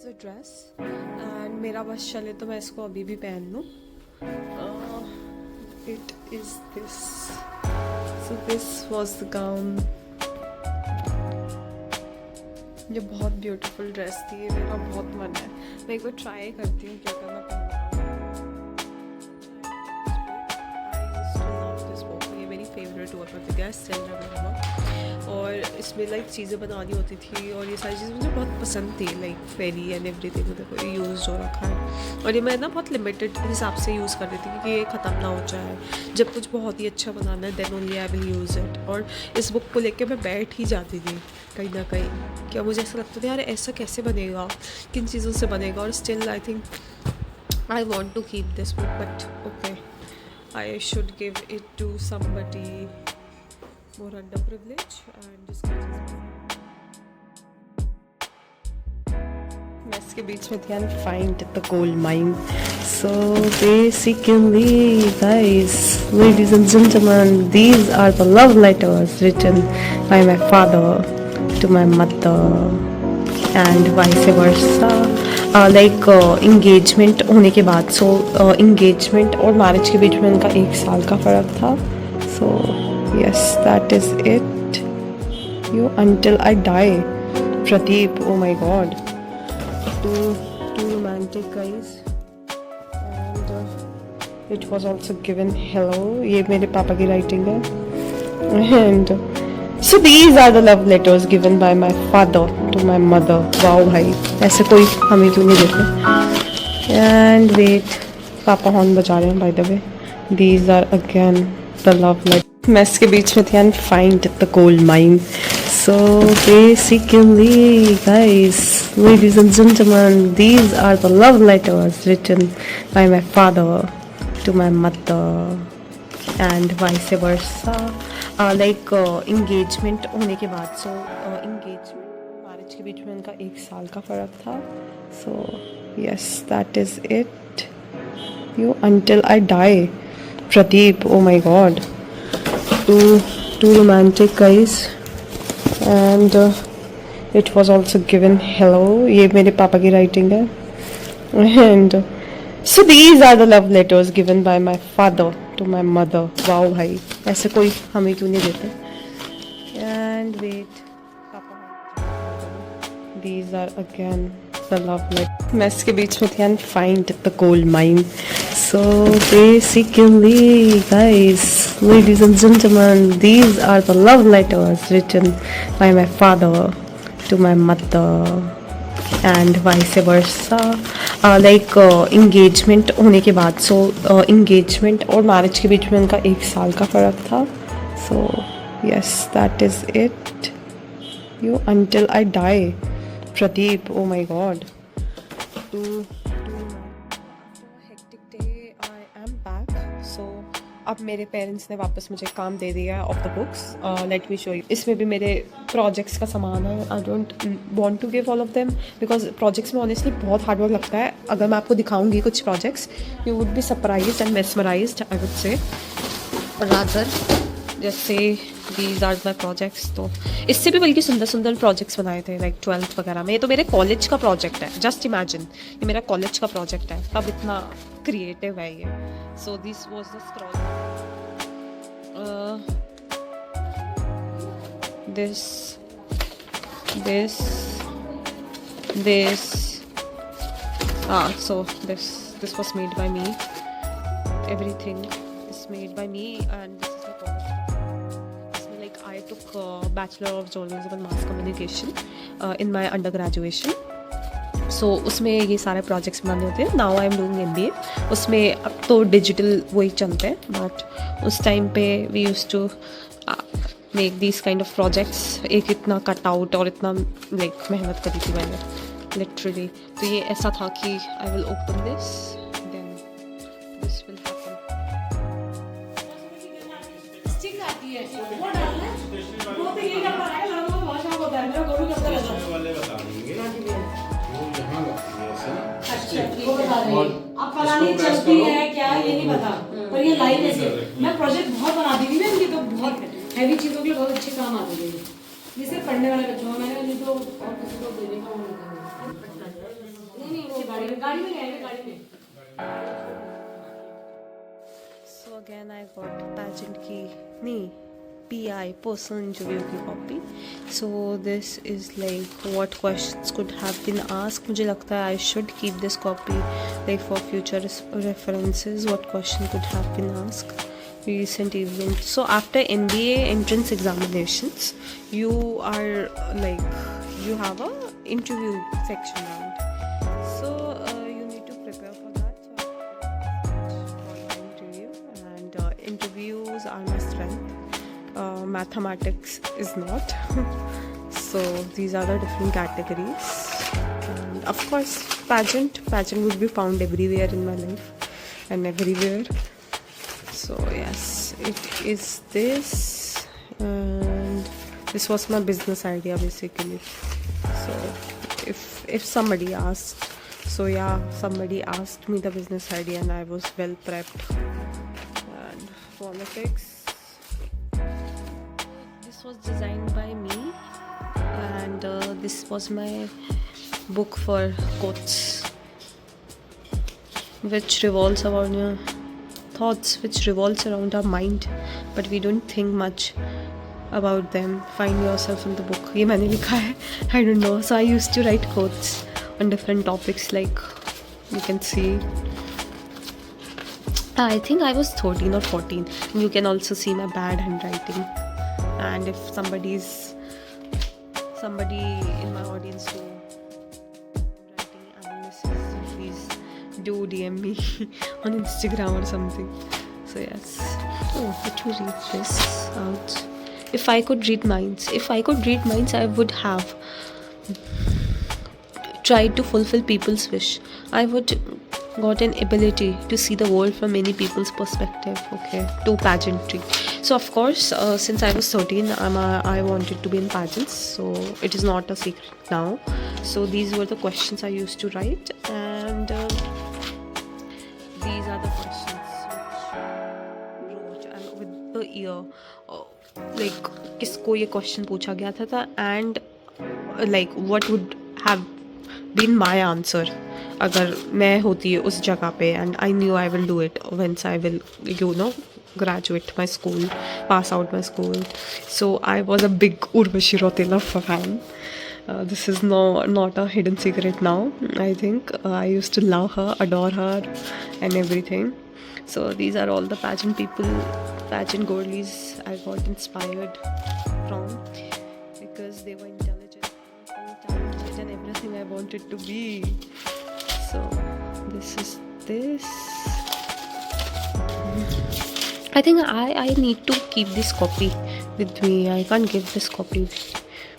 Is the dress and मेरा बस चले तो मैं इसको अभी भी पहन लूँ. It is this. So this was the gown. ये बहुत ब्यूटीफुल ड्रेस थी. मेरा बहुत मन है, मैं एक बार ट्राई करती हूँ क्या करना पड़ेगा. ये मेरी फेवरेट हुआ करती थी. Still remember. और इसमें लाइक चीज़ें बनानी होती थी और ये सारी चीज़ें मुझे बहुत पसंद थी. लाइक फेरी एंड एवरीथिंग देखो यूज़ हो रखा है. और ये मैं ना बहुत लिमिटेड हिसाब से यूज़ कर रही थी क्योंकि ये ख़त्म ना हो जाए. जब कुछ बहुत ही अच्छा बनाना है then only I will use it. और इस बुक को लेके मैं बैठ ही जाती थी कहीं ना कहीं. क्या मुझे ऐसा लगता था यार ऐसा कैसे बनेगा, किन चीज़ों से बनेगा. और still I think I want to keep this book but okay I should give it to somebody more underprivileged and just mess के बीच में थी and find the gold mine. So basically guys, ladies and gentlemen, these are the love letters written by my father to my mother and vice versa. Like engagement होने के बाद. So engagement और marriage के बीच में उनका 1 साल का फ़र्क था. So yes, that is it. You until I die. Pradeep, oh my god. Too romantic guys. And it was also given hello. ये मेरे पापा की writing है. And so these are the love letters given by my father to my mother. Wow भाई, ऐसे कोई हमें क्यों नहीं देते. And wait, पापा हॉर्न बजा रहे हैं by the way. These are again the love letters. Mess के बीच में थी and find the gold mine. So basically guys, ladies and gentlemen, these are the love letters written by my father to my mother and vice versa. Like engagement होने के बाद. So engagement marriage के बीच में उनका 1 साल का फ़र्क था. So yes, that is it. You until I die. Pradeep, oh my god. Too romantic guys. And it was also given hello. ये मेरे पापा की writing है. And so these are the love letters given by my father to my mother. Wow भाई, ऐसे कोई हमें क्यों नहीं देते. And wait, these are again the love letters. Mess के बीच में थी and find the gold mine. So basically guys, ladies and gentlemen, these are the love letters written by my father to my mother and vice versa. Like engagement होने के बाद. So engagement और marriage के बीच में उनका 1 साल का फ़र्क था. So yes, that is it. You until I die. Pradeep, oh my god. Hectic day, I am back. So अब मेरे पेरेंट्स ने वापस मुझे काम दे दिया है of the books. Let me show you. इसमें भी मेरे प्रोजेक्ट्स का सामान है. I don't want to give all of them because projects में ऑनेस्टली बहुत हार्ड वर्क लगता है. अगर मैं आपको दिखाऊंगी कुछ projects, you would be surprised and mesmerized I would say. Rather जैसे दीज आर माई प्रोजेक्ट्स. तो इससे भी बल्कि सुंदर सुंदर प्रोजेक्ट्स बनाए थे लाइक 12th वगैरह में. ये तो मेरे कॉलेज का प्रोजेक्ट है. जस्ट इमेजिन, ये मेरा कॉलेज का प्रोजेक्ट है. तब इतना क्रिएटिव है ये. So this was the scroll. So this was made by me. Everything is made by me and this is my college. Like I took Bachelor of Journalism and Mass Communication in my undergraduation. So उसमें ये सारे projects बनाने होते हैं. Now I am doing MBA. उसमें अब तो digital वही चलते हैं बट उस टाइम पे we used to make this kind of projects. एक इतना कट आउट और इतना लाइक मेहनत करी थी मैंने लिटरली. तो ये ऐसा था कि I will open this then this will happen. Stick आती है वो डालना है. वो तो ये कर रहा है लड़का बहुत शाम होता है. मेरा गोलू करता रहता है. वाले बता देंगे वो यहां लगती है ऐसे ना. अच्छा वो बता रहे हैं. अब फलानी चलती है क्या ये नहीं पता पर ये लाइन ऐसे. मैं प्रोजेक्ट बहुत बनाती थी ना इनकी, तो बहुत हैवी चीज़ों के लिए बहुत अच्छे काम आते थे. जिसे पढ़ने वाले बच्चों को मैंने नहीं तो और किसी को देने का वो नहीं था. So again I got pageant की नहीं PI personal interview की copy. So this is like what questions could have been asked. मुझे लगता है I should keep this copy like for future references. What question could have been asked. Recent event. So after MBA entrance examinations, you are like you have a interview section round. So you need to prepare for that. So interview and interviews are my strength. Mathematics is not. So these are the different categories. And of course, pageant would be found everywhere in my life and everywhere. So yes, it is this, and this was my business idea basically. So if somebody asked, so yeah, somebody asked me the business idea and I was well prepped. And politics, this was designed by me, and this was my book for quotes, which revolves around your thoughts, which revolves around our mind, but we don't think much about them. Find yourself in the book. ये मैंने लिखा है. I don't know. So I used to write quotes on different topics, like you can see. I think I was 13 or 14. You can also see my bad handwriting. And if somebody in my audience who writing analysis, please do DM me on Instagram or something. So yes. Oh, let me read this out. If I could read minds, I would have tried to fulfill people's wish. I would got an ability to see the world from many people's perspective. Okay, to pageantry. So of course, since I was 13, I wanted to be in pageants. So it is not a secret now. So these were the questions I used to write, and these are the questions which wrote and with the year. Like किसको ये question पूछा गया था and like what would have been my answer अगर मैं होती उस जगह पे, and I knew I will do it once I will graduate my school, pass out my school. So I was a big Urvashi Rautela fan. This is not a hidden secret now. I think I used to love her, adore her and everything. So these are all the pageant people, pageant girlies I got inspired from, because they were intelligent, talented and everything I wanted to be. So this is this. I think I need to keep this copy with me. I can't give this copy,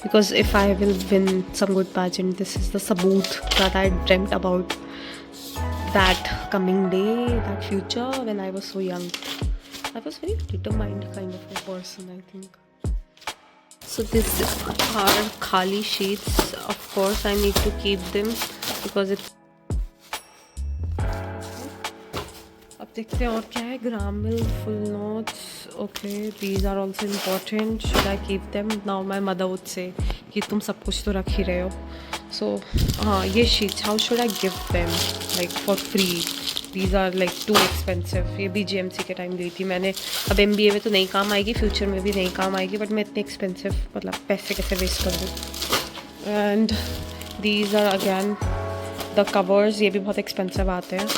because if I will win some good pageant, this is the saboot that I dreamt about, that coming day, that future when I was so young. I was very determined kind of a person, I think. So these are khali sheets. Of course I need to keep them because it's. अब देखते हैं और क्या है. Grammar, full notes. Okay, these are also important. Should I keep them? Now my mother would say कि तुम सब कुछ तो रख ही रहे हो. So हाँ, ये sheets, how should I give them like for free? These are like too expensive. ये BGMC के टाइम ली थी मैंने. अब MBA में तो नहीं काम आएगी, फ्यूचर में भी नहीं काम आएगी, बट मैं इतने एक्सपेंसिव मतलब पैसे कैसे वेस्ट कर दूँ. And these are again the covers. ये भी बहुत एक्सपेंसिव आते हैं.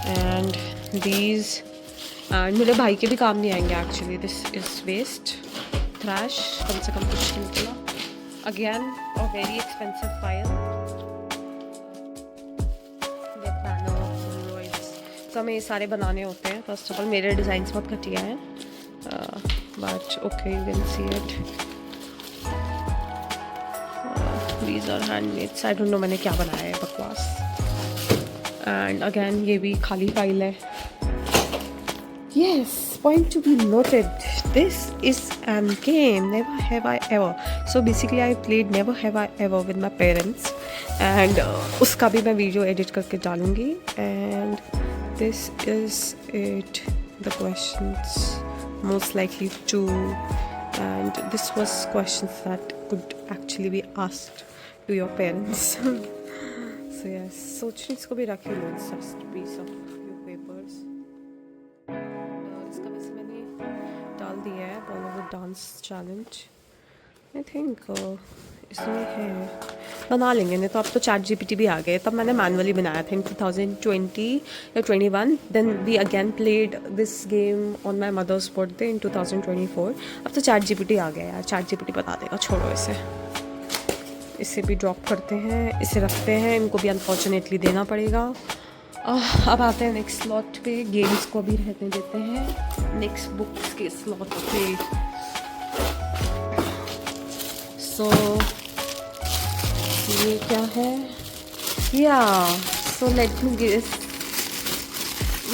एंड these एंड मेरे भाई के भी काम नहीं आएंगे actually. This is waste trash. कम से कम कुछ नहीं निकला. Again a very expensive file. तो हमें ये सारे बनाने होते हैं. फर्स्ट ऑफ ऑल मेरे डिज़ाइंस बहुत घटिया हैं, but okay you can see it. These are handmades. I don't know मैंने क्या बनाया है, बकवास. एंड अगेन ये भी खाली फाइल है. Yes, point to be noted. This is a game. Never have I ever. So basically, I played Never Have I Ever with my parents, and उसका भी मैं वीडियो एडिट करके डालूँगी. And this is it. The questions most likely two, and this was questions that could actually be asked to your parents. So yes, सोच रही इसको भी रख ही लो, just piece of few papers. इसका वैसे मैंने डाल दिया है Bollywood dance challenge. I think इसमें है, बना लेंगे, नहीं तो अब तो चैट जीपीटी भी आ गए। तब मैंने मैनुअली बनाया था इन 2020 या 21। Then we again played this game on my mother's birthday in 2024। अब तो चैट जीपीटी आ गया यार, चैट जीपीटी बता देगा, छोड़ो इसे। इसे भी ड्रॉप करते हैं, इसे रखते हैं, इनको भी अनफॉर्चुनेटली देना पड़ेगा। अब आते हैं नेक्स्ट स्लॉट पे, गेम्स को भी रहने देते हैं नेक्स्ट बुक्स के स्लॉट पे। सो ये क्या है, या सो लेट मी गेस,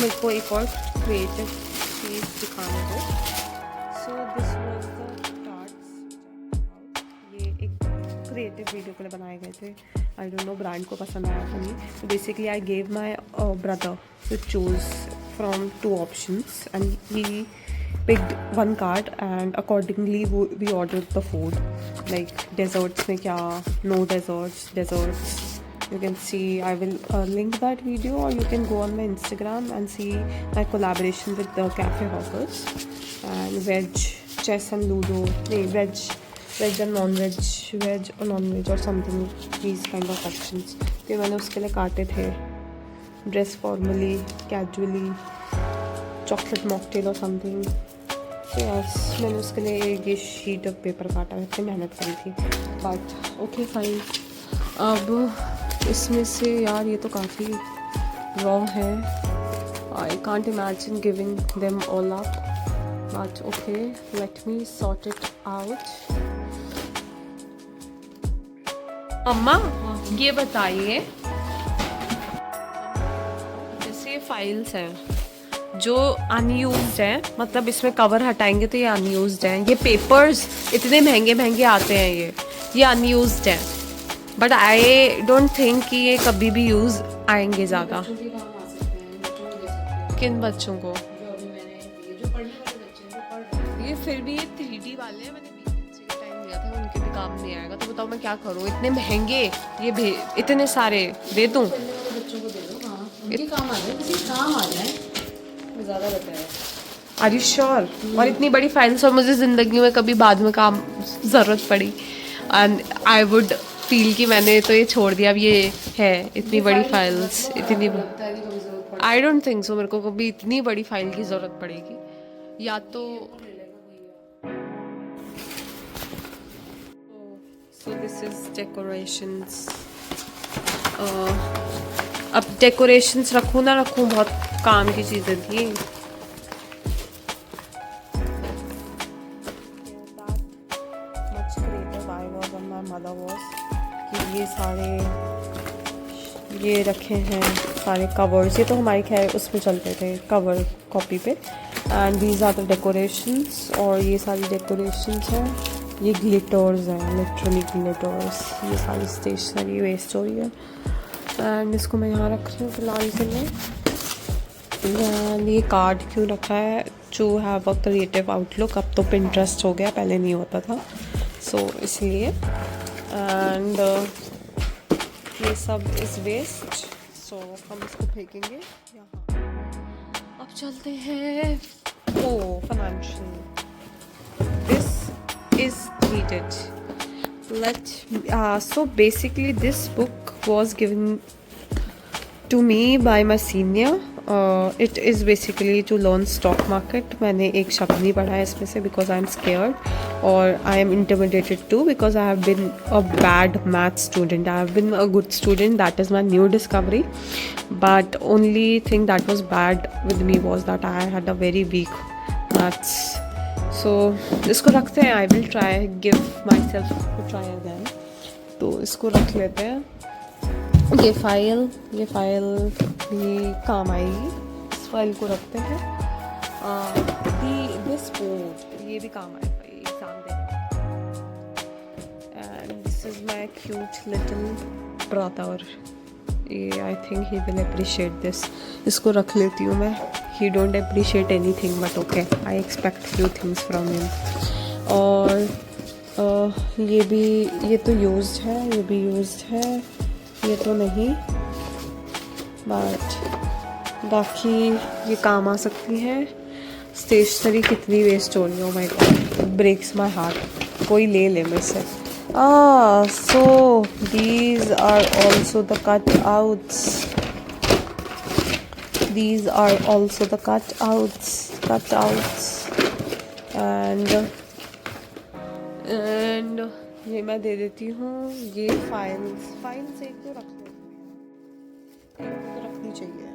मेरे को एक और क्रिएटिव चीज़ दिखाने दो। So this was the cards, ये एक क्रिएटिव वीडियो के लिए बनाए गए थे। आई डोंट नो ब्रांड को पसंद आया था नहीं। तो basically I gave my brother to choose from 2 options and he picked one card and accordingly we ordered the food, like desserts में क्या, no desserts. You can see, I will link that video, or you can go on my Instagram and see my collaboration with the Cafe Hoppers and veg chess and ludo, veg and non-veg, veg or non-veg or something, these kind of options. तो मैंने उसके लिए काटे थे dress formally, casually, chocolate mocktail और something. Yes, मैंने उसके लिए एक ये शीट ऑफ पेपर काटा है, इतनी मेहनत करी थी, बट ओके फाइन। अब इसमें से यार ये तो काफ़ी रॉन्ग है, I can't imagine giving them all up, but okay let me sort it out. अम्मा ये बताइए, जैसे फाइल्स हैं जो अनयूज्ड हैं, मतलब इसमें कवर हटाएंगे तो ये अनयूज्ड हैं, ये पेपर्स इतने महंगे महंगे आते हैं, ये अनयूज्ड हैं, बट आई डोंट थिंक कि ये कभी भी यूज़ आएंगे ज़्यादा। किन बच्चों को? ये फिर भी ये 3D वाले हैं, मैंने बच्चे का टाइम लिया था, उनके भी काम नहीं आएगा, तो बताओ मैं क्या करूँ, इतने महंगे, ये इतने सारे दे दूँ? बच्चों को दे दो, हाँ उनके काम आ जाए, किसी काम आ जाए, ज़्यादा बताया। Are you sure? और इतनी बड़ी फाइल्स, और मुझे ज़िंदगी में कभी बाद में काम ज़रूरत पड़ी एंड आई वुड फील कि मैंने तो ये छोड़ दिया, अब ये है इतनी बड़ी फाइल्स, इतनी, आई डोंट थिंक सो मेरे को कभी इतनी बड़ी फाइल की ज़रूरत पड़ेगी, या तो। So this is decorations. अब डेकोरेशंस रखूँ ना रखूँ, बहुत काम की चीज़ें थी। Much creative I was and my mother was कि ये सारे ये रखे हैं सारे कवर्स, ये तो हमारे खैर उसमें चलते थे कवर कॉपी पे, and these are the decorations. और ये सारी डेकोरेशंस हैं, ये ग्लिटर्स हैं, लिटरली ग्लिटर्स, ये सारी स्टेशनरी वेस्ट हो रही है, एंड इसको मैं यहाँ रख रही हूँ फिलहाल के लिए। एंड ये कार्ड क्यों रखा है, to have a creative outlook, अब तो पिंटरेस्ट हो गया, पहले नहीं होता था, सो इसलिए। एंड ये सब इज़ वेस्ट, सो हम इसको फेंकेंगे यहाँ। अब चलते हैं financial, this is needed. So basically this book was given to me by my senior. It is basically to learn stock market. मैंने एक शब्द नहीं पढ़ा है इसमें से because I am scared or I am intimidated too because I have been a bad math student. I have been a good student. That is my new discovery. But only thing that was bad with me was that I had a very weak maths. So इसको रखते हैं, I will try give myself to try again. तो इसको रख लेते हैं। ये file भी काम आएगी, इस फाइल को रखते हैं। दिस बोर्ड ये भी काम आएगा, ये एग्जाम देने। And this is my cute little brother, ये I think he will appreciate this. इसको रख लेती हूँ मैं। He don't appreciate anything but okay, I expect few things from him. और ये तो यूज्ड है, ये भी यूज्ड है, ये तो नहीं। बट बाकी ये काम आ सकती हैं। स्टेशनरी कितनी वेस्ट हो रही है, my god, breaks my heart. कोई ले ले मेरे से। So these are also the cut outs, these are also the cutouts and ये मैं दे देती हूँ। ये फाइल्स एक तो रखनी चाहिए।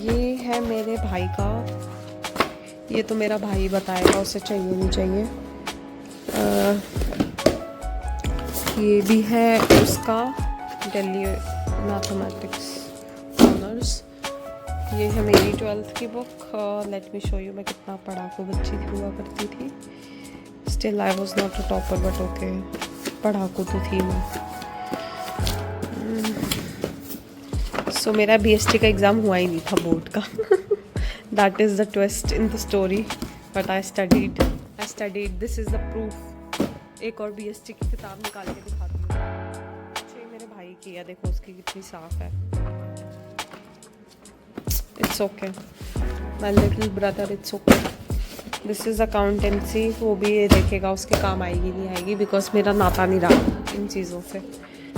ये है मेरे भाई का, ये तो मेरा भाई बताएगा उसे चाहिए नहीं चाहिए। ये भी है उसका दिल्ली मैथमेटिक्स ऑनर्स। ये है मेरी 12th की book. Let me show you मैं कितना पढ़ाकू बच्ची हुआ करती थी। Still I was not a topper but okay, पढ़ाकू तो थी मैं। सो मेरा BST का एग्ज़ाम हुआ ही नहीं था बोर्ड का। That is the twist in the story, but I studied this is the proof. एक और BST की किताब निकाल के दिखाती हूँ। अच्छा, मेरे भाई की है, देखो उसकी कितनी साफ है। It's okay my little brother, it's okay. This is accountancy, वो भी ये देखेगा, उसके काम आएगी नहीं आएगी, बिकॉज मेरा नाता नहीं रहा इन चीज़ों से।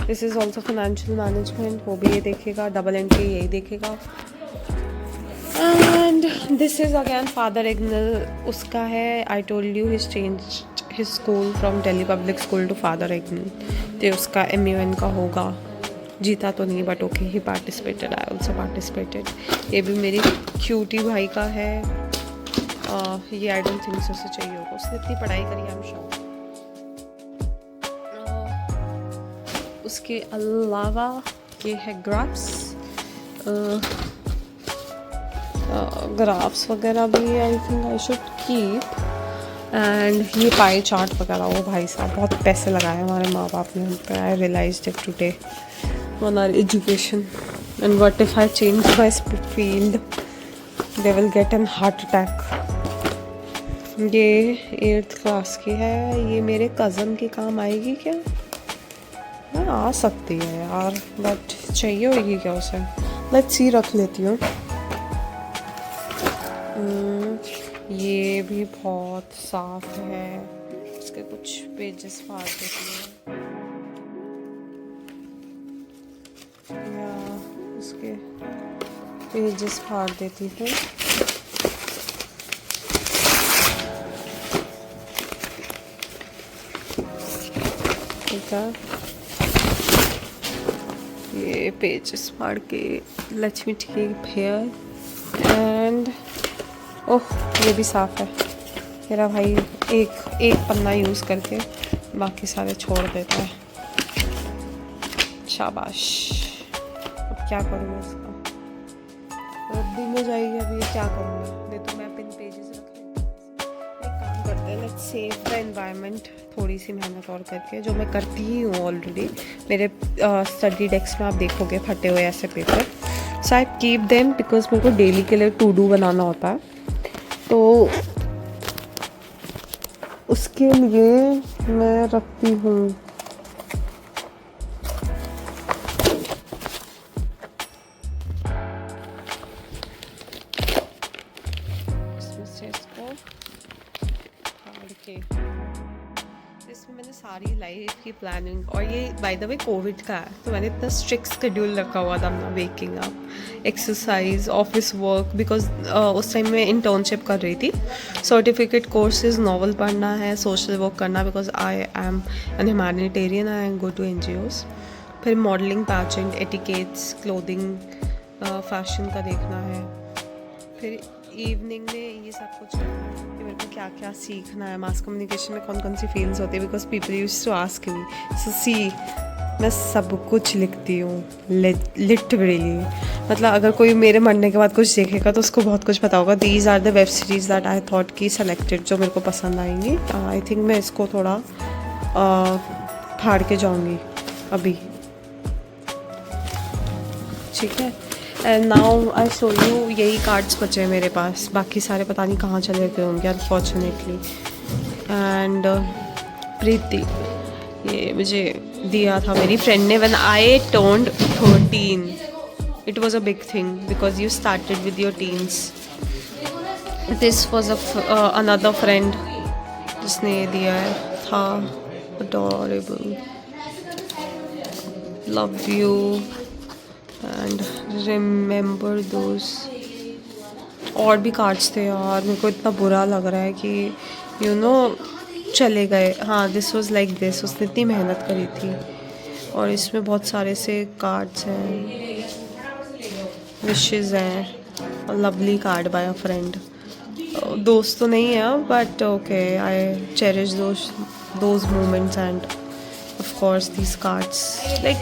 This is also financial management, वो भी ये देखेगा। डबल एंट्री यही देखेगा। And this is again Father Agnel, उसका है। I told you his changed his school from Delhi Public School to Father Agnel, तो उसका MUN का होगा। जीता तो नहीं but okay, he participated, I also participated. ये भी मेरी क्यूटी भाई का है। ये आई डोंट थिंक उसे चाहिए होगा, उसने इतनी पढ़ाई करी, आई एम श्योर। उसके अलावा ये है ग्राफ्स वगैरह भी आई think I should keep. And ये पाई चार्ट वगैरह, वो भाई साहब बहुत पैसे लगाए हमारे माँ बाप ने हम पे। I realised it today on our education, and what if I change my field, they will get an heart attack. ये 8th क्लास की है, ये मेरे कज़न के काम आएगी क्या? हाँ आ सकती है यार, बट चाहिए होगी क्या उसे? लेट्स सी, रख लेती हूँ। ये भी बहुत साफ है, इसके कुछ पेजेस फाड़ देती है या उसके पेजेस फाड़ देती हूँ। ठीक है, ये पेजेस फाड़ के लक्ष्मी कीप हेयर। एंड ओह, ये भी साफ है। मेरा भाई एक पन्ना यूज़ करके बाकी सारे छोड़ देता है। शाबाश। अब क्या करूँ इसका, रद्दी में जाएगी अभी, ये क्या करूँगा? नहीं तो मैं पिन पेजेस रख लेती हूँ। एक काम करते हैं, लेट्स सेव द एनवायरनमेंट, थोड़ी सी मेहनत और करके, जो मैं करती ही हूँ ऑलरेडी। मेरे स्टडी डेस्क में आप देखोगे फटे हुए ऐसे paper. So I keep them because मेरे को डेली के लिए टू डू बनाना होता है, तो उसके लिए मैं रखती हूँ। इसमें मैंने सारी लाइफ की प्लानिंग, और ये बाय द वे कोविड का है, तो मैंने इतना स्ट्रिक्ट शेड्यूल रखा हुआ था अपना, waking up, exercise, office work, because उस टाइम मैं इंटर्नशिप कर रही थी, सर्टिफिकेट कोर्सेज, नॉवल पढ़ना है, सोशल वर्क करना, because I am an humanitarian, I go to NGOs, फिर modelling, pageant, etiquettes, clothing, fashion का देखना है, फिर इवनिंग में ये सब कुछ करना है कि मेरे को क्या क्या सीखना है, मास कम्युनिकेशन में कौन कौन सी फील्ड्स होती है, because people used to ask me. So see, मैं सब कुछ लिखती हूँ लिटरली, मतलब अगर कोई मेरे मरने के बाद कुछ देखेगा तो उसको बहुत कुछ पता होगा। These are the web series that I thought की सेलेक्टेड, जो मेरे को पसंद आएंगी। आई थिंक मैं इसको थोड़ा फाड़ के जाऊँगी अभी, ठीक है। And now I show you, यही कार्ड्स बचे हैं मेरे पास, बाकी सारे पता नहीं कहाँ चले गए होंगे अनफॉर्चुनेटली। एंड प्रीति, ये मुझे दिया था मेरी फ्रेंड ने when I turned 13. It was a big thing because you started with your teens. This was another friend जिसने ये दिया था. Adorable. Love you and remember those. और भी कार्ड्स थे यार. मेरे को इतना बुरा लग रहा है कि चले गए. हाँ, दिस वाज लाइक दिस. उसने इतनी मेहनत करी थी. और इसमें बहुत सारे से कार्ड्स हैं, विशेस हैं. Lovely card by a friend. दोस्त तो नहीं है but okay, I cherish those moments and of course these cards. Like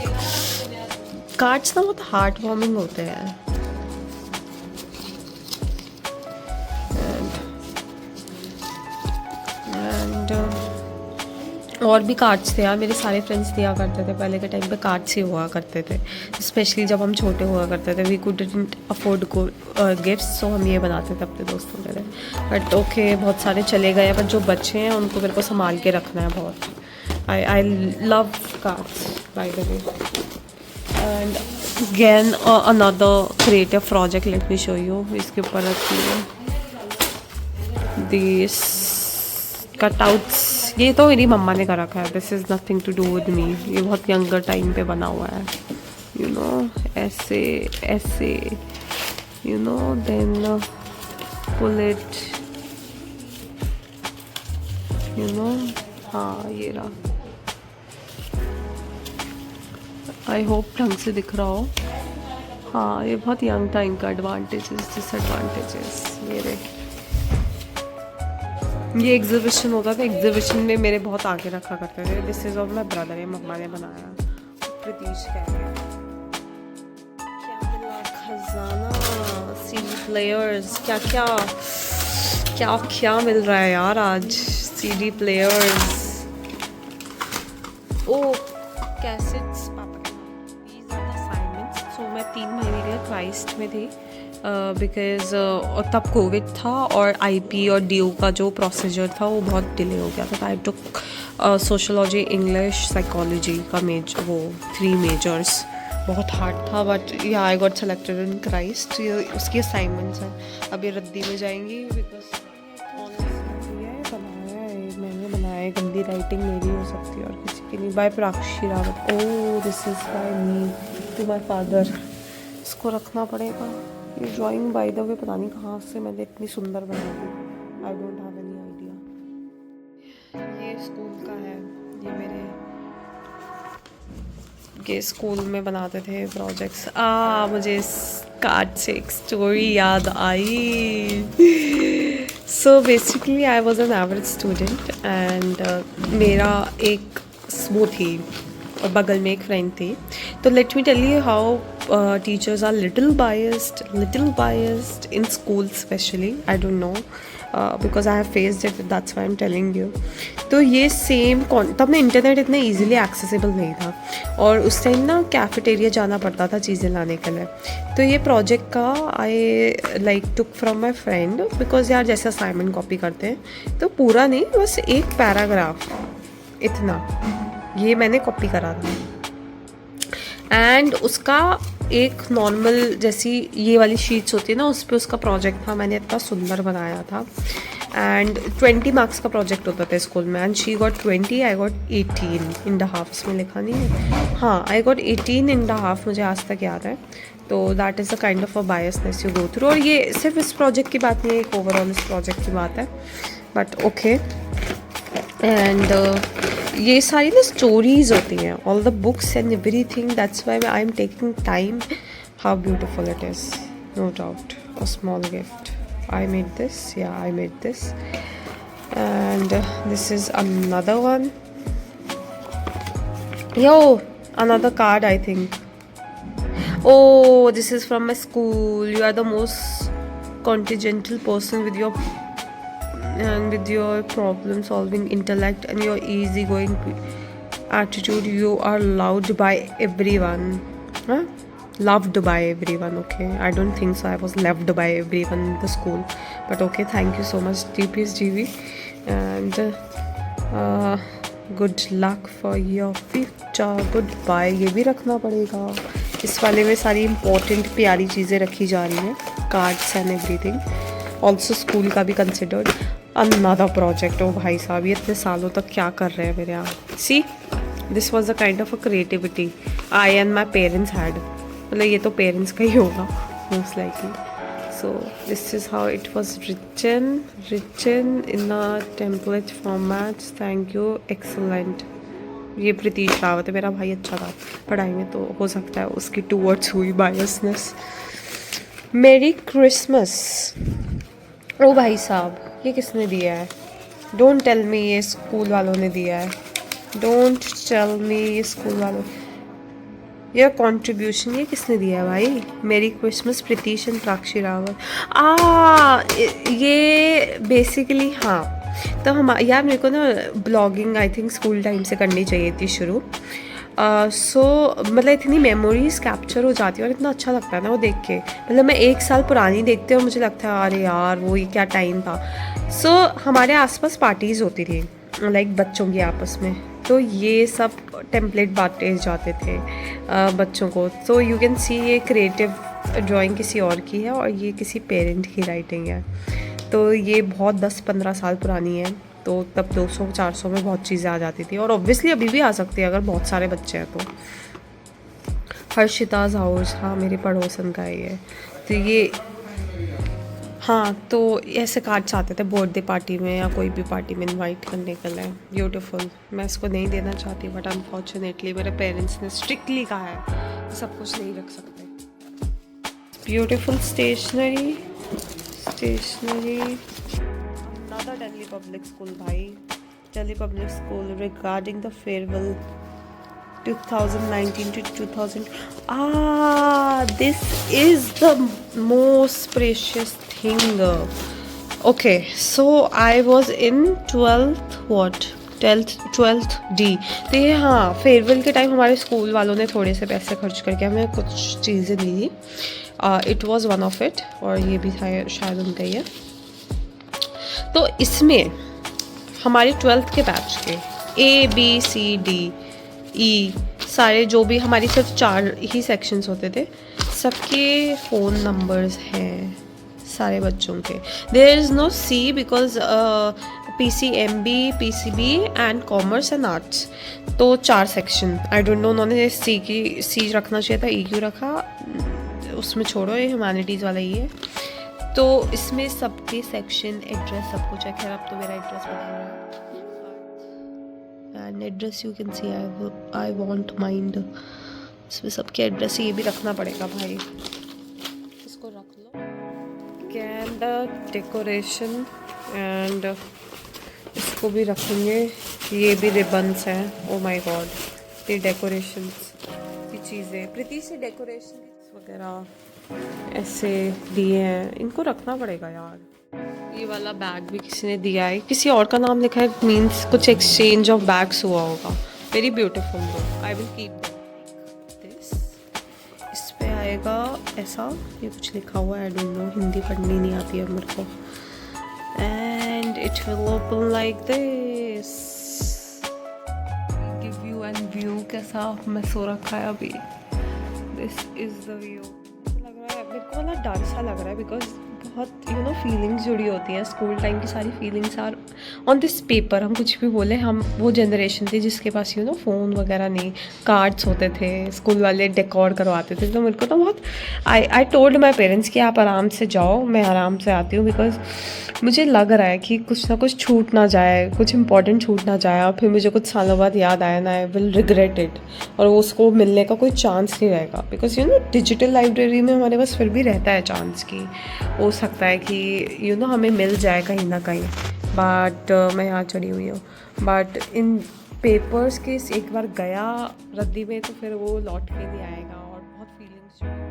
cards ना बहुत हार्ट वार्मिंग होते हैं. एंड और भी कार्ड्स थे यार. मेरे सारे फ्रेंड्स दिया करते थे पहले के टाइम पे. कार्ड्स ही हुआ करते थे, स्पेशली जब हम छोटे हुआ करते थे. वी कुडंट अफोर्ड गिफ्ट्स, सो हम ये बनाते थे अपने दोस्तों के लिए. बट ओके, बहुत सारे चले गए हैं, बट जो बच्चे हैं उनको मेरे को संभाल के रखना है बहुत. I love cards by the way. And again another creative project. Late me show you. इसके ऊपर रखी है दिस कटआउट्स. ये तो मेरी मम्मा ने कर रखा है. This is nothing to do with me. ये बहुत यंगर टाइम पे बना हुआ है. ऐसे ऐसे देन पुल इट. हाँ, ये रहा. आई होप ढंग से दिख रहा हो. हाँ, ये बहुत यंग टाइम का एडवांटेजेस डिसएडवांटेजेस. ये एग्जीबिशन होता था. एग्जीबिशन में मेरे बहुत आगे रखा करते थे. This is of my brother. ये मम्मा ने बनाया. प्रतीश कह रहे हैं. क्या मिला? खजाना. CD players. क्या क्या क्या क्या मिल रहा है यार आज. CD players. Oh cassettes. पापा के these are the assignments. So मैं 3 महीने के लिए क्राइस्ट में थी बिकॉज तब कोविड था और आईपी और डीओ का जो प्रोसीजर था वो बहुत डिले हो गया था. आई टुक सोशोलॉजी, इंग्लिश, साइकोलॉजी का वो 3 मेजर्स. बहुत हार्ड था बट या I got selected in Christ. उसकी असाइनमेंट्स हैं. अभी रद्दी में जाएंगी बिकॉज मैंने बनाया है. गंदी राइटिंग मेरी हो सकती है और किसी की नहीं. By Prakshi Rawat. Oh this is by me to my father. इसको रखना पड़ेगा. ये ड्राइंग बाय द वे पता नहीं कहाँ से मैंने इतनी सुंदर बना दी. I don't have any idea. ये स्कूल का है. ये मेरे स्कूल में बनाते थे प्रोजेक्ट्स. मुझे इस कार्ड से एक स्टोरी याद आई. So basically I was an average student and मेरा एक वो थी और बगल में एक फ्रेंड थी. तो let me tell you how teachers are little biased in school especially. I don't know because I have faced it. That's why I'm telling you. तो ये सेम तब ना इंटरनेट इतना ईजिली एक्सेसिबल नहीं था और उस टाइम ना कैफेटेरिया जाना पड़ता था चीज़ें लाने के लिए. तो ये प्रोजेक्ट का I like took from my friend because यार जैसे असाइनमेंट कॉपी करते हैं तो पूरा नहीं, बस एक पैराग्राफ इतना ये मैंने कॉपी करा था. एंड उसका एक नॉर्मल जैसी ये वाली शीट्स होती है ना, उस पर उसका प्रोजेक्ट था. मैंने इतना सुंदर बनाया था. एंड 20 मार्क्स का प्रोजेक्ट होता था स्कूल में. And she got 20, I got 18.5. इसमें लिखा नहीं है. हाँ, आई गॉट 18.5. मुझे आज तक याद है. तो that is a kind of a biasness you go through. और ये सिर्फ इस प्रोजेक्ट की बात नहीं है, एक ओवरऑल इस प्रोजेक्ट की बात है. But okay. एंड ये सारी ना स्टोरीज होती हैं. All the books and everything. That's why I am taking time. How beautiful it is. No doubt. A small gift. I made this. Yeah, I made this. And this is another one. Yo, another card I think. Oh, this is from my school. You are the most contingental person with your problem solving intellect and your easygoing attitude. You are loved by everyone. Huh? Loved by everyone. Okay, I don't think so I was loved by everyone in the school, but okay, thank you so much TPS GV. And good luck for your future, goodbye. ये भी रखना पड़ेगा। इस वाले में सारी important प्यारी चीज़ें रखी जा रही हैं, cards and everything. Also school का भी कंसिडर्ड। Another project. ओ भाई साहब, ये इतने सालों तक क्या कर रहे हैं मेरे यहाँ। See, this was a kind of a creativity I and my parents had. मतलब ये तो पेरेंट्स का ही होगा most likely. So this is how it was written in a template format. Thank you, excellent. ये प्रीतीश रावत है, मेरा भाई अच्छा था पढ़ाई में, तो हो सकता है उसकी टूवर्ड्स हुई बायसनेस। मेरी क्रिसमस। ओ भाई साहब, ये किसने दिया है? डोंट टेल मी ये स्कूल वालों ने दिया है। डोंट टेल मी ये स्कूल वालों। ये कंट्रीब्यूशन ये किसने दिया है भाई? मेरी क्रिसमस, प्रीतीश एंड प्राक्षी रावत। ये बेसिकली हाँ, तो हम यार मेरे को ना blogging I think school time से करनी चाहिए थी शुरू। सो मतलब इतनी मेमोरीज कैप्चर हो जाती है और इतना अच्छा लगता है ना वो देख के। मतलब मैं 1 साल पुरानी देखती हूँ और मुझे लगता है अरे यार वो ये क्या टाइम था। सो हमारे आसपास पार्टीज़ होती थी लाइक बच्चों की आपस में, तो ये सब टेम्पलेट बांटे जाते थे बच्चों को। तो यू कैन सी ये क्रिएटिव ड्राइंग किसी और की है और ये किसी पेरेंट की राइटिंग है। तो ये बहुत 10-15 साल पुरानी है, तो तब 200-400 में बहुत चीज़ें आ जाती थी और ऑब्वियसली अभी भी आ सकती है अगर बहुत सारे बच्चे हैं तो। हर्षिताज हाउस, हाँ मेरे पड़ोसन का ही है। तो ये हाँ, तो ऐसे कार्ड्स आते थे बर्थडे पार्टी में या कोई भी पार्टी में इनवाइट करने के लिए। ब्यूटीफुल। मैं इसको नहीं देना चाहती बट अनफॉर्चुनेटली मेरे पेरेंट्स ने स्ट्रिक्टली कहा है सब कुछ नहीं रख सकते। Beautiful stationery. Another Delhi Public School भाई। Delhi Public School regarding the farewell 2019 to 2000. This is the most precious thing. Okay, so I was in 12th D। तो ये हाँ, फेयरवेल के टाइम हमारे स्कूल वालों ने थोड़े से पैसे खर्च करके हमें कुछ चीज़ें दी थी। It was one of it, और ये भी था शायद उनका ही है। तो इसमें हमारे 12th के बैच के ABCDE सारे जो भी हमारी सिर्फ 4 ही सेक्शंस होते थे, सबके फ़ोन नंबर्स हैं सारे बच्चों के। There is no C because PCMB, PCB and commerce and arts, तो 4 सेक्शन। आई डोंट नो उन्होंने C रखना चाहिए था, E क्यों रखा उसमें छोड़ो, ये ह्यूमैनिटीज़ वाला ही है। तो इसमें सबके सेक्शन, एड्रेस, सब कुछ है। खैर अब तो मेरा एड्रेस बता रहा है and address you can C I want mind. इसमें सबके एड्रेस, ये भी रखना पड़ेगा भाई, इसको रख लो। कैन द डेकोरेशन एंड इसको भी रखेंगे। ये भी रिबन्स हैं। ओ माय गॉड, ये डेकोरेशंस की चीज़ें, प्रीति से डेकोरेशन वगैरह ऐसे दिए हैं, इनको रखना पड़ेगा यार। ये वाला बैग भी किसी ने दिया है, किसी और का नाम लिखा है, मीन्स कुछ एक्सचेंज ऑफ बैग्स हुआ होगा। Very beautiful bro, I will keep this. इस पे आएगा ऐसा, ये कुछ लिखा हुआ है, आई डोंट नो, हिंदी पढ़नी नहीं आती है मेरे को। And it will open like this, give you an view. कैसा मैं सो रखा है अभी। This is the view. लग रहा है मेरे को, मतलब डर सा लग रहा है बिकॉज बहुत फीलिंग्स जुड़ी होती हैं। स्कूल टाइम की सारी feelings are on this paper. हम कुछ भी बोले, हम वो जनरेशन थी जिसके पास फ़ोन वगैरह नहीं, कार्ड्स होते थे, स्कूल वाले डेकोर करवाते थे। तो मेरे को तो बहुत आई टोल्ड माई पेरेंट्स कि आप आराम से जाओ, मैं आराम से आती हूँ, बिकॉज मुझे लग रहा है कि कुछ ना कुछ छूट ना जाए, कुछ इंपॉर्टेंट छूट ना जाए और फिर मुझे कुछ सालों बाद याद आया ना, आई विल रिग्रेट इट, और वो उसको मिलने का कोई चांस नहीं रहेगा। बिकॉज डिजिटल लाइब्रेरी में हमारे पास फिर भी रहता है चांस कि हो सकता है कि हमें मिल जाए कहीं ना कहीं। बट मैं यहाँ चढ़ी हुई हूँ, बट इन पेपर्स के एक बार गया रद्दी में तो फिर वो लौट के नहीं आएगा, और बहुत फीलिंग्स जो है।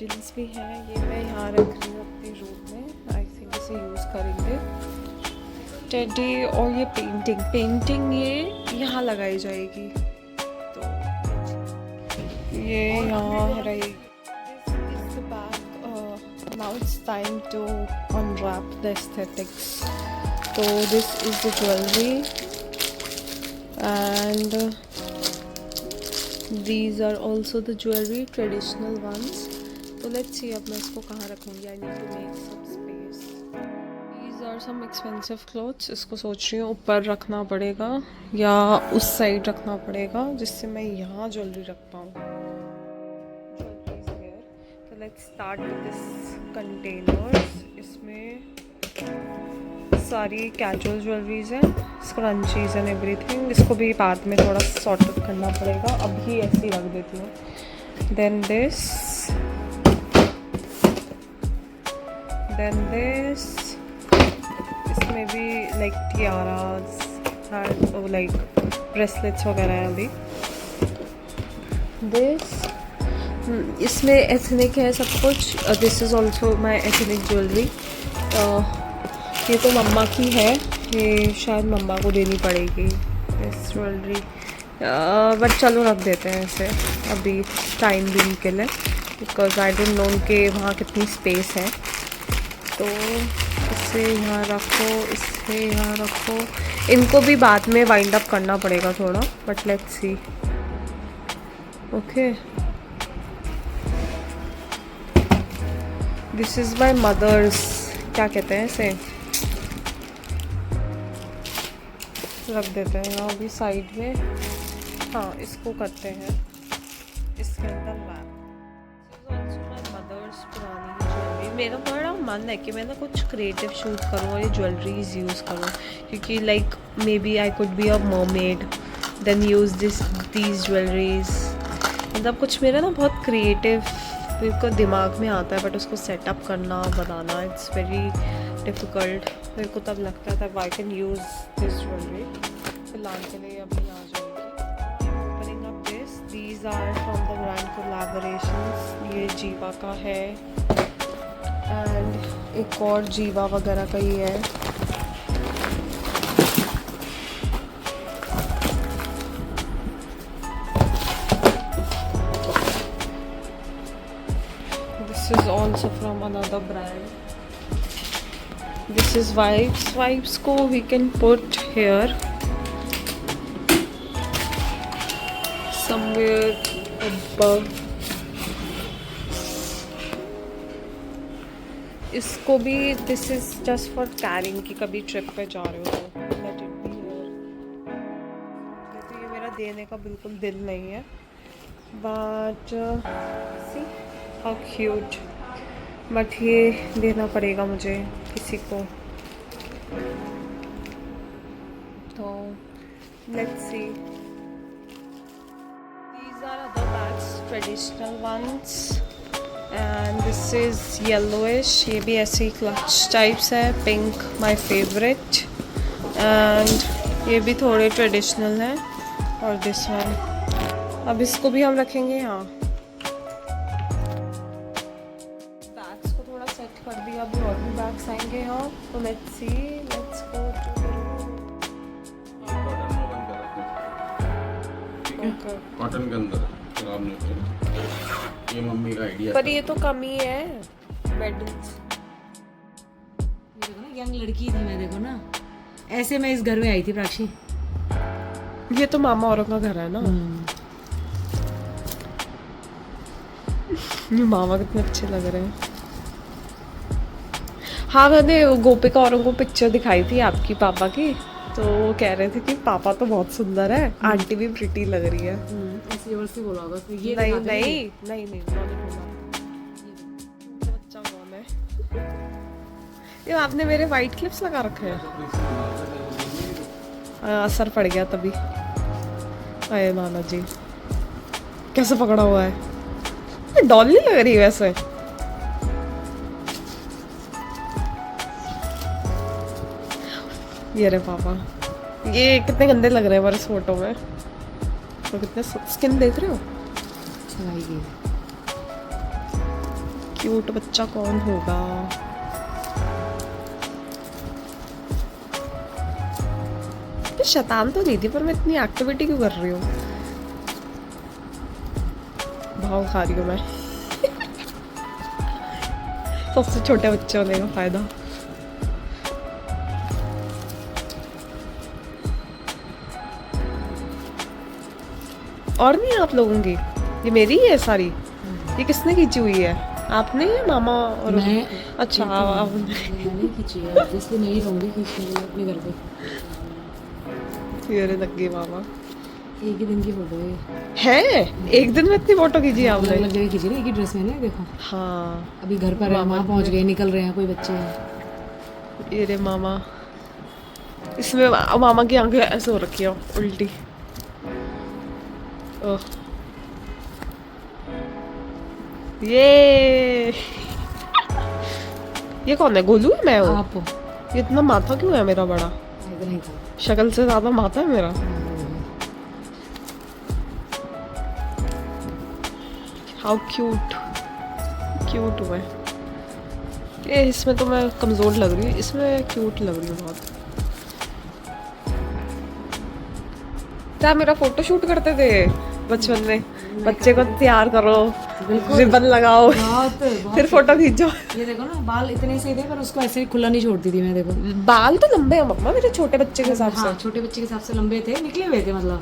बॉटल्स भी हैं, ये मैं यहाँ रख रही हूँ अपने रूम में। आई थिंक इसे यूज़ करेंगे। टेडी और ये पेंटिंग ये यहाँ लगाई जाएगी, तो ये यहाँ रहेगी। This is the back. Now it's time to unwrap the aesthetics. So this is the jewelry and these are also the jewelry, traditional ones. So let's see अब मैं इसको कहाँ रखूँगी। I need to make some space. These are some expensive clothes. इसको सोच रही हूँ ऊपर रखना पड़ेगा या उस साइड रखना पड़ेगा जिससे मैं यहाँ ज्वेलरी रख पाऊँ। तो let's start with this containers. इसमें सारी कैजुअल ज्वेलरीज हैं, स्क्रंचीज एंड एवरीथिंग। इसको भी बाद में थोड़ा सॉर्ट आउट करना पड़ेगा, अभी ऐसे ही रख देती हूँ। देन दिस इसमें भी लाइक टियाराज, लाइक ब्रेसलेट्स वगैरह हैं अभी। इसमें एथनिक है सब कुछ। This is also my ethnic jewellery. ये तो मम्मा की है, ये शायद मम्मा को देनी पड़ेगी इस ज्वेलरी, बट चलो रख देते हैं इसे अभी टाइम बिंग के लिए, बिकॉज आई डोंट नो कि वहाँ कितनी स्पेस है। तो इसे यहाँ रखो, इसे यहाँ रखो। इनको भी बाद में वाइंड अप करना पड़ेगा थोड़ा, but let's see. Okay, this is my mother's, क्या कहते हैं इसे, रख देते हैं यहाँ भी साइड में। हाँ, इसको करते हैं इसके अंदर मदर्स पुरानी ज्वेलरी। मेरा बड़ा मन है कि मैं ना कुछ क्रिएटिव शूट करूँ और ये ज्वेलरीज यूज़ करूँ, क्योंकि like maybe I could be a mermaid then use these jewelleries. मतलब कुछ मेरा ना बहुत क्रिएटिव मेरे को दिमाग में आता है, बट उसको सेटअप करना बनाना इट्स वेरी डिफ़िकल्ट। मेरे को तब लगता है तब I can use this jewellery. फिलहाल के लिए अभी आ जाएगी। Opening up these are from the brand collaborations. ये जीवा का है एंड एक और जीवा वगैरह का ही है। This is also from another brand. This is Vibes को we can put here somewhere above. इसको भी this is just for carrying कि कभी ट्रिप पे जा रहे हो तो let it be here. तो ये मेरा देने का बिल्कुल दिल नहीं है, but see how cute. But ये देना पड़ेगा मुझे किसी को, तो let's see. These are other bags, traditional ones, and this is yellowish. ये भी ऐसे ही क्लच टाइप्स है, पिंक माय फेवरेट, एंड ये भी थोड़े ट्रेडिशनल हैं। और दिस वन, अब इसको भी हम रखेंगे यहाँ। कर दिया, अभी और भी बैग्स आएंगे यहाँ, तो let's see, let's go to cotton के अंदर खराब नहीं होते। ये मम्मी का आइडिया, पर ये तो कम ही है मेडल्स। ये देखो ना, यंग लड़की थी मैं, देखो ना ऐसे मैं इस घर में आई थी प्राक्षी। ये तो मामा औरों का घर है ना। मामा कितने अच्छे लग रहे हैं। हाँ, मैंने गोपिका औरों को पिक्चर दिखाई थी आपकी पापा की, तो वो कह रहे थे कि पापा तो बहुत सुंदर है, आंटी भी प्रिटी लग रही है। ऐसी जबरदस्ती बोला होगा तो ये नहीं नहीं नहीं नहीं, बच्चा कौन है ये? आपने मेरे वाइट क्लिप्स लगा रखे हैं। असर पड़ गया तभी। अरे नाना जी, कैसे पकड़ा हुआ है, डॉली लग रही है वैसे। ये रहे पापा, ये कितने गंदे लग रहे हैं हमारे इस फोटो में। तो कितने स्किन देख रहे हो। क्यूट बच्चा कौन होगा? मैं शैतान तो नहीं थी, पर मैं इतनी एक्टिविटी क्यों कर रही हूँ? भाव खा रही हूँ मैं। सबसे छोटे बच्चे होने का फायदा। और नहीं आप लोगों की? ये मेरी ही है सारी? ये किसने खींची हुई है? आपने या मामा? और मैं अच्छा मैंने खींची है, इसलिए मैं ही रहूँगी खींचने के लिए अपने घर पे। ये लग गई मामा। एक ही दिन की फोटो है। है? एक दिन में इतनी फोटो खींची आपने? अलग अलग जगह खींची ना, एक ही ड्रेस में ना, देखो। हाँ। अभी घर पर है, वहाँ पहुँच गए, निकल रहे हैं कोई बच्चे हैं। ये रे मामा। इसमें मामा की आंखें ऐसे हो रखी है उल्टी। ओह। ये कौन है? गोलू है? मैं हूँ? आप हो। ये इतना माथा क्यों है मेरा बड़ा? इधर ही था। शक्ल से ज्यादा माथा है मेरा। How cute. क्यूट हूँ मैं। ये इसमें तो मैं कमजोर लग रही हूँ, इसमें क्यूट लग रही हूँ बहुत। क्या मेरा फोटो शूट करते थे बचपन में? बच्चे को तैयार करो, रिबन लगाओ, फिर फोटो खींचो। ये देखो ना, बाल इतने सही थे, पर उसको ऐसे खुला नहीं छोड़ती थी मैं, देखो। बाल तो लंबे हैं मम्मा मेरे, छोटे बच्चे के हिसाब से। हाँ, छोटे बच्चे के हिसाब से लंबे थे, निकले हुए थे, मतलब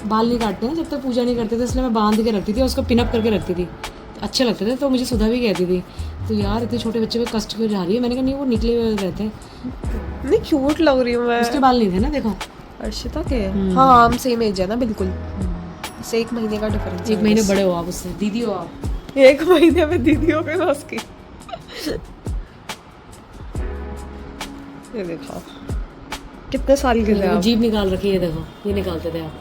बाल नहीं काटते ना जब तक पूजा नहीं करते थे, इसलिए मैं बांध के रखती थी, उसको पिनअप करके रखती थी, अच्छे लगते थे। तो मुझे सुधा भी कहती थी, तो यार इतने छोटे बच्चे पे कष्ट क्यों जा रही है? मैंने कहा नहीं, वो निकले हुए रहते हैं। नहीं क्यूट लग रही हूँ मैं। उसके बाल नहीं थे ना, देखो। अर्शिता के? हाँ, हम सेम एज है ना, बिल्कुल। से 1 महीने का डिफरेंस। 1 महीने बड़े हो आप उससे, दीदी हो आप। 1 महीने में दीदी हो गई बस की। ये देखो कितने साल के थे आप? जीभ निकाल रखी है, देखो ये निकालते थे आप।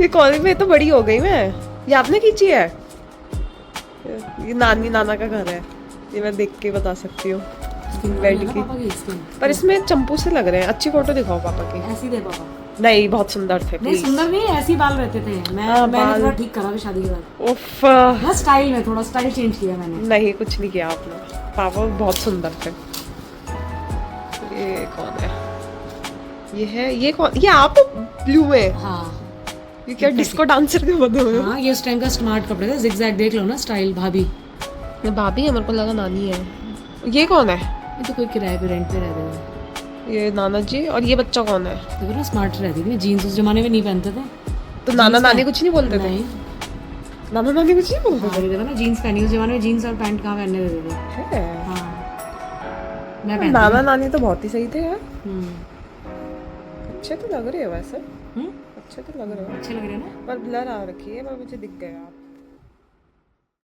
ये कॉलेज में तो बड़ी हो गई मैं। ये आपने खींची है? ये नानी नाना का घर है, ये मैं देख के बता सकती हूँ। बेड की। पर इसमें चंपू से लग रहे हैं। अच्छी फोटो दिखाओ पापा की। ऐसी दे पापा। नहीं, बहुत सुंदर थे। नहीं सुंदर नहीं, ऐसी बाल रहते थे। मैंने थोड़ा ठीक करा था शादी के बाद। उफ। हाँ, स्टाइल में थोड़ा स्टाइल चेंज किया मैंने। नहीं, कुछ नहीं किया आपने। पापा बहुत सुंदर थे। ये कौन है? ये है, ये कौन? ये आप ब्लू में? हाँ। ये क्या डिस्को डांसर के बदले हुए हो? हाँ, ये उस टाइम का स्मार्ट कपड़े थे, जिगजैग देख लो ना, स्टाइल। भाभी। ये भाभी है? मेरे को लगा नानी है। ये कौन है? ये तो कोई किराए पे, रेंट पे रहते थे। ये नाना जी। और ये बच्चा कौन है? देखो ना, स्मार्ट रहती थी। जीन्स उस जमाने में नहीं पहनते थे, तो नाना नानी कुछ नहीं बोलते थे? नहीं। नाना नानी कुछ नहीं बोलते हाँ, देखो ना, जीन्स पहनी। उस जमाने में जीन्स और पैंट कहाँ पहनने देते थे? थे? हाँ, मैं पहनती नाना नानी तो बहुत ही सही थे यार। हूँ। अच्छे तो लग रहे हो वैसे। अच्छे तो लग रहे हो, अच्छे लग रहे हैं ना। पर ब्लर आ रखी है, पर मुझे दिख गया आप।